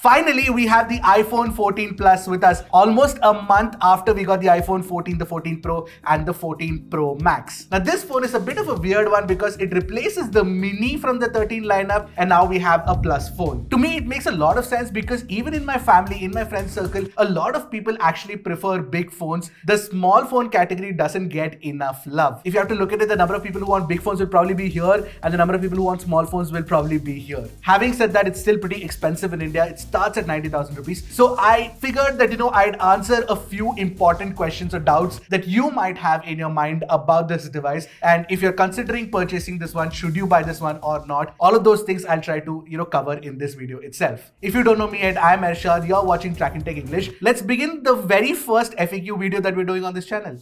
Finally, we have the iPhone 14 Plus with us almost a month after we got the iPhone 14, the 14 Pro and the 14 Pro Max. Now this phone is a bit of a weird one because it replaces the mini from the 13 lineup and now we have a Plus phone. To me, it makes a lot of sense because even in my family, in my friend circle, a lot of people actually prefer big phones. The small phone category doesn't get enough love. If you have to look at it, the number of people who want big phones will probably be here and the number of people who want small phones will probably be here. Having said that, it's still pretty expensive in India. It starts at 90,000 rupees. So I figured that, I'd answer a few important questions or doubts that you might have in your mind about this device. And if you're considering purchasing this one, should you buy this one or not? All of those things I'll try to, cover in this video itself. If you don't know me yet, I'm Ershad. You're watching Trakin Tech English. Let's begin the very first FAQ video that we're doing on this channel.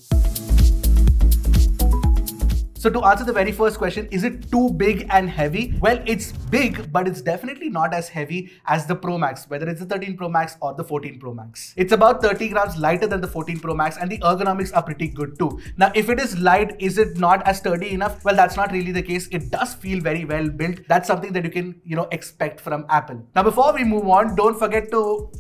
So to answer the very first question, is it too big and heavy? Well, it's big, but it's definitely not as heavy as the Pro Max, whether it's the 13 Pro Max or the 14 Pro Max. It's about 30 grams lighter than the 14 Pro Max and the ergonomics are pretty good too. Now, if it is light, is it not as sturdy enough? Well, that's not really the case. It does feel very well built. That's something that you can, expect from Apple. Now, before we move on, don't forget to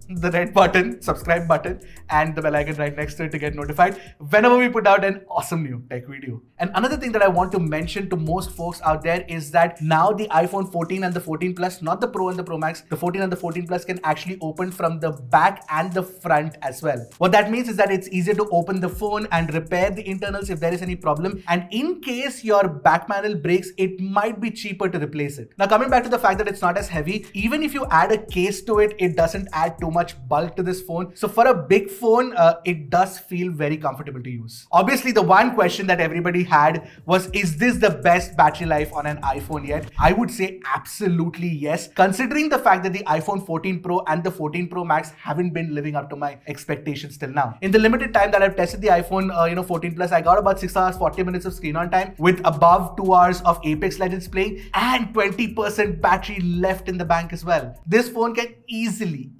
the red button, subscribe button, and the bell icon right next to it to get notified whenever we put out an awesome new tech video. And another thing that I want to mention to most folks out there is that now the iPhone 14 and the 14 Plus, not the Pro and the Pro Max, the 14 and the 14 Plus can actually open from the back and the front as well. What that means is that it's easier to open the phone and repair the internals if there is any problem. And in case your back panel breaks, it might be cheaper to replace it. Now, coming back to the fact that it's not as heavy, even if you add a case to it, it doesn't add too much bulk to this phone. So for a big phone, it does feel very comfortable to use. Obviously, the one question that everybody had was, is this the best battery life on an iPhone yet? I would say absolutely yes, considering the fact that the iPhone 14 Pro and the 14 Pro Max haven't been living up to my expectations till now. In the limited time that I've tested the iPhone 14 Plus, I got about 6 hours, 40 minutes of screen on time with above 2 hours of Apex Legends playing and 20% battery left in the bank as well. This phone can easily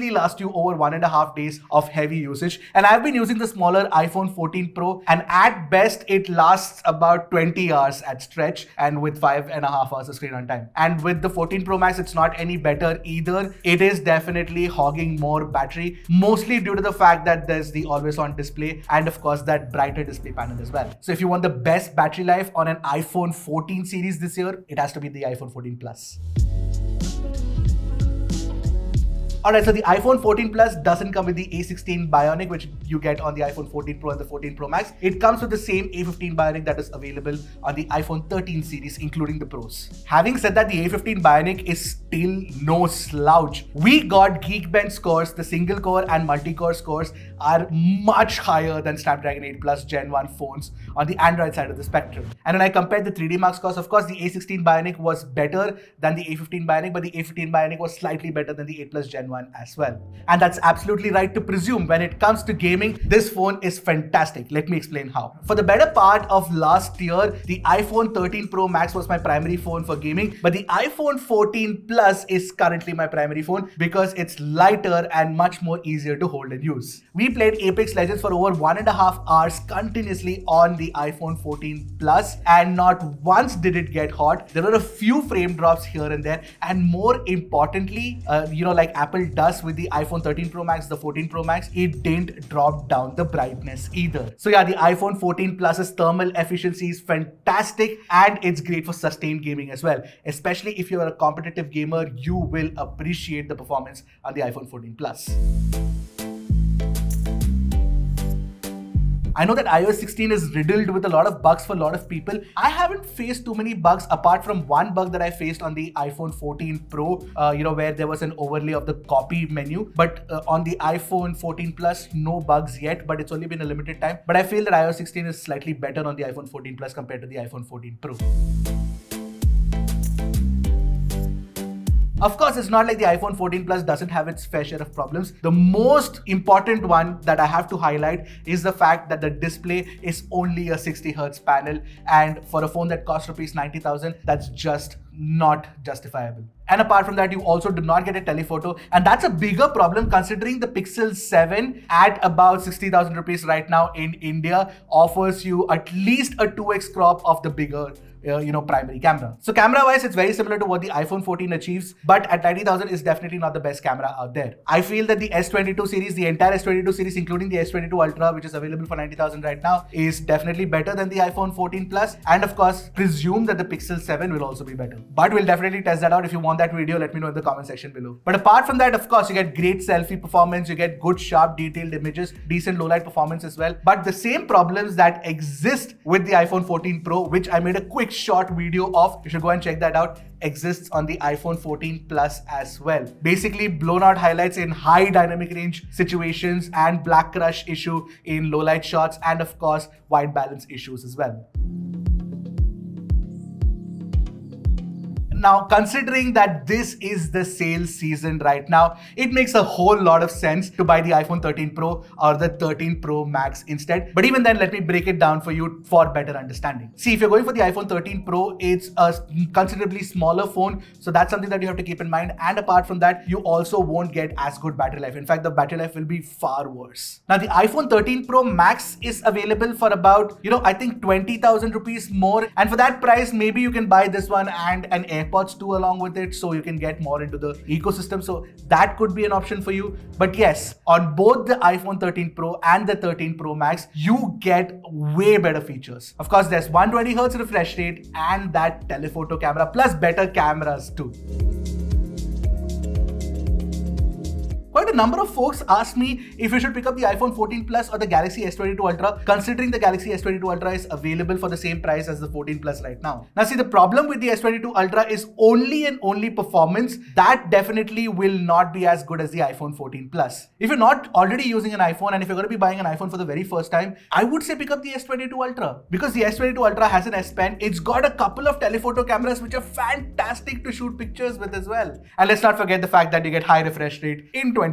last you over 1.5 days of heavy usage. And I've been using the smaller iPhone 14 Pro and at best it lasts about 20 hours at stretch and with 5.5 hours of screen on time. And with the 14 Pro Max, it's not any better either. It is definitely hogging more battery, mostly due to the fact that there's the always on display and of course that brighter display panel as well. So if you want the best battery life on an iPhone 14 series this year, it has to be the iPhone 14 Plus. Alright, so the iPhone 14 Plus doesn't come with the A16 Bionic, which you get on the iPhone 14 Pro and the 14 Pro Max. It comes with the same A15 Bionic that is available on the iPhone 13 series, including the Pros. Having said that, the A15 Bionic is still no slouch. We got Geekbench scores, the single core and multi-core scores are much higher than Snapdragon 8 Plus Gen 1 phones on the Android side of the spectrum. And when I compared the 3D Mark scores, of course, the A16 Bionic was better than the A15 Bionic, but the A15 Bionic was slightly better than the 8 Plus Gen 1 as well. And that's absolutely right to presume. When it comes to gaming, this phone is fantastic. Let me explain how. For the better part of last year, the iPhone 13 Pro Max was my primary phone for gaming, but the iPhone 14 Plus is currently my primary phone because it's lighter and much more easier to hold and use. We played Apex Legends for over 1.5 hours continuously on the iPhone 14 Plus and not once did it get hot. There were a few frame drops here and there, and more importantly, like Apple does with the iPhone 13 Pro Max, the 14 Pro Max, it didn't drop down the brightness either. So yeah, the iPhone 14 Plus's thermal efficiency is fantastic and it's great for sustained gaming as well. Especially if you're a competitive gamer, you will appreciate the performance on the iPhone 14 Plus. I know that iOS 16 is riddled with a lot of bugs for a lot of people. I haven't faced too many bugs apart from one bug that I faced on the iPhone 14 Pro, where there was an overlay of the copy menu. But on the iPhone 14 Plus, no bugs yet, but it's only been a limited time. But I feel that iOS 16 is slightly better on the iPhone 14 Plus compared to the iPhone 14 Pro. Of course, it's not like the iPhone 14 Plus doesn't have its fair share of problems. The most important one that I have to highlight is the fact that the display is only a 60 Hz panel, and for a phone that costs rupees 90,000, that's just not justifiable. And apart from that, you also do not get a telephoto, and that's a bigger problem considering the Pixel 7 at about 60,000 rupees right now in India offers you at least a 2x crop of the bigger primary camera. So camera wise, it's very similar to what the iPhone 14 achieves, but at 90,000 is definitely not the best camera out there. I feel that the S22 series, the entire S22 series, including the S22 Ultra, which is available for 90,000 right now, is definitely better than the iPhone 14 Plus, and of course, presume that the Pixel 7 will also be better. But we'll definitely test that out. If you want that video, let me know in the comment section below. But apart from that, of course, you get great selfie performance, you get good, sharp, detailed images, decent low light performance as well. But the same problems that exist with the iPhone 14 Pro, which I made a quick short video of, you should go and check that out, exists on the iPhone 14 Plus as well. Basically, blown out highlights in high dynamic range situations and black crush issue in low light shots, and of course, white balance issues as well. Now, considering that this is the sales season right now, it makes a whole lot of sense to buy the iPhone 13 Pro or the 13 Pro Max instead. But even then, let me break it down for you for better understanding. See, if you're going for the iPhone 13 Pro, it's a considerably smaller phone. So that's something that you have to keep in mind. And apart from that, you also won't get as good battery life. In fact, the battery life will be far worse. Now, the iPhone 13 Pro Max is available for about, I think 20,000 rupees more. And for that price, maybe you can buy this one and an AirPods 2 along with it, so you can get more into the ecosystem. So that could be an option for you. But yes, on both the iPhone 13 Pro and the 13 Pro Max, you get way better features. Of course, there's 120Hz refresh rate and that telephoto camera, plus better cameras too. Quite a number of folks asked me if you should pick up the iPhone 14 Plus or the Galaxy S22 Ultra, considering the Galaxy S22 Ultra is available for the same price as the 14 Plus right now. Now see, the problem with the S22 Ultra is only and only performance. That definitely will not be as good as the iPhone 14 Plus. If you're not already using an iPhone and if you're going to be buying an iPhone for the very first time, I would say pick up the S22 Ultra, because the S22 Ultra has an S Pen. It's got a couple of telephoto cameras which are fantastic to shoot pictures with as well. And let's not forget the fact that you get high refresh rate in 2022.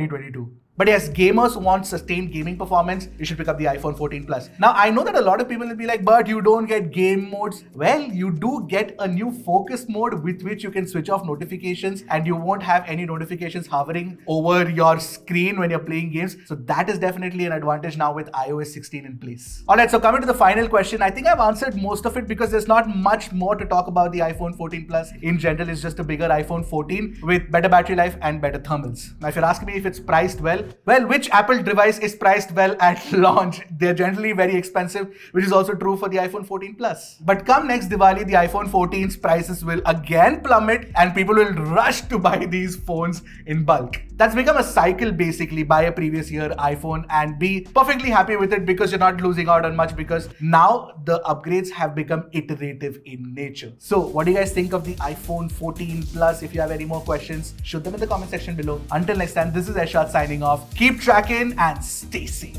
But yes, gamers who want sustained gaming performance, you should pick up the iPhone 14 Plus. Now, I know that a lot of people will be like, but you don't get game modes. Well, you do get a new focus mode with which you can switch off notifications and you won't have any notifications hovering over your screen when you're playing games. So that is definitely an advantage now with iOS 16 in place. Alright, so coming to the final question, I think I've answered most of it because there's not much more to talk about the iPhone 14 Plus. In general, it's just a bigger iPhone 14 with better battery life and better thermals. Now, if you're asking me if it's priced well, which Apple device is priced well at launch? They're generally very expensive, which is also true for the iPhone 14 Plus. But come next Diwali, the iPhone 14's prices will again plummet and people will rush to buy these phones in bulk. That's become a cycle basically. Buy a previous year iPhone and be perfectly happy with it because you're not losing out on much, because now the upgrades have become iterative in nature. So what do you guys think of the iPhone 14 Plus? If you have any more questions, shoot them in the comment section below. Until next time, this is Ershad signing off. Keep tracking and stay safe.